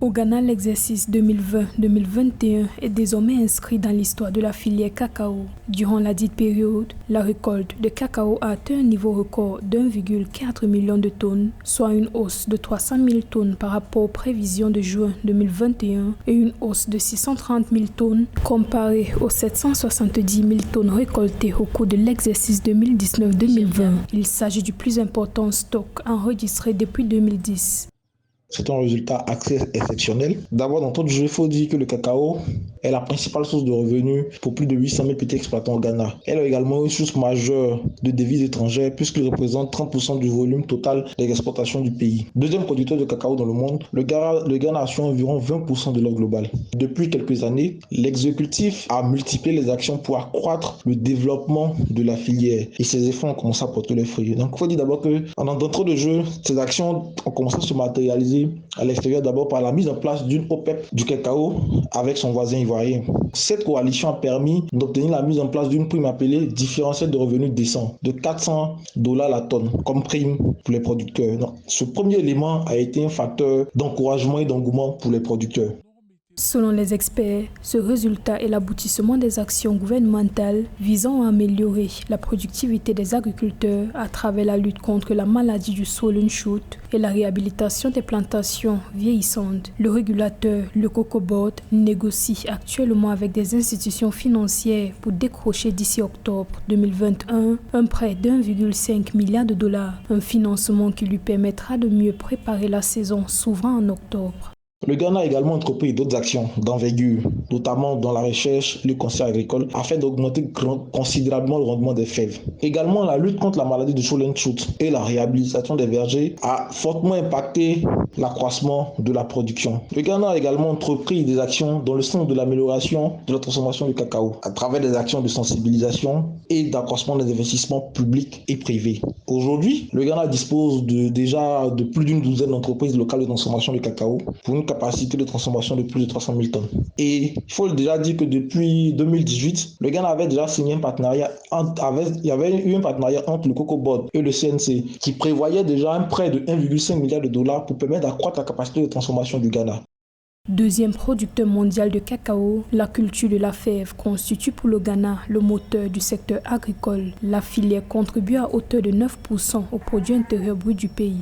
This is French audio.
Au Ghana, l'exercice 2020-2021 est désormais inscrit dans l'histoire de la filière cacao. Durant la dite période, la récolte de cacao a atteint un niveau record d'1,4 million de tonnes, soit une hausse de 300 000 tonnes par rapport aux prévisions de juin 2021 et une hausse de 630 000 tonnes comparée aux 770 000 tonnes récoltées au cours de l'exercice 2019-2020. Il s'agit du plus important stock enregistré depuis 2010. C'est un résultat assez exceptionnel. D'abord, dans tout jeu, il faut dire que le cacao est la principale source de revenus pour plus de 800 000 petits exploitants au Ghana. Elle est également une source majeure de devises étrangères puisqu'il représente 30% du volume total des exportations du pays. Deuxième producteur de cacao dans le monde, le Ghana assure environ 20% de l'offre globale. Depuis quelques années, l'exécutif a multiplié les actions pour accroître le développement de la filière et ces efforts ont commencé à porter leurs fruits. Donc, il faut dire d'abord que d'entrée de jeu, ces actions ont commencé à se matérialiser à l'extérieur d'abord par la mise en place d'une OPEP du cacao avec son voisin ivoirien. Cette coalition a permis d'obtenir la mise en place d'une prime appelée différentiel de revenus décent de $400 la tonne comme prime pour les producteurs. Donc, ce premier élément a été un facteur d'encouragement et d'engouement pour les producteurs. Selon les experts, ce résultat est l'aboutissement des actions gouvernementales visant à améliorer la productivité des agriculteurs à travers la lutte contre la maladie du swollen shoot et la réhabilitation des plantations vieillissantes. Le régulateur, le Cocoa Board, négocie actuellement avec des institutions financières pour décrocher d'ici octobre 2021 un prêt d'1,5 milliard de dollars, un financement qui lui permettra de mieux préparer la saison s'ouvrant en octobre. Le Ghana a également entrepris d'autres actions d'envergure, notamment dans la recherche, le conseil agricole, afin d'augmenter considérablement le rendement des fèves. Également, la lutte contre la maladie de swollen shoot et la réhabilitation des vergers a fortement impacté l'accroissement de la production. Le Ghana a également entrepris des actions dans le sens de l'amélioration de la transformation du cacao, à travers des actions de sensibilisation et d'accroissement des investissements publics et privés. Aujourd'hui, le Ghana dispose déjà de plus d'une douzaine d'entreprises locales de transformation du cacao pour une capacité de transformation de plus de 300 000 tonnes. Et il faut déjà dire que depuis 2018, le Ghana avait déjà signé un partenariat, il y avait eu un partenariat entre le Cocoa Board et le CNC qui prévoyait déjà un prêt de 1,5 milliard de dollars pour permettre d'accroître la capacité de transformation du Ghana. Deuxième producteur mondial de cacao, la culture de la fève constitue pour le Ghana le moteur du secteur agricole. La filière contribue à hauteur de 9% au produit intérieur brut du pays.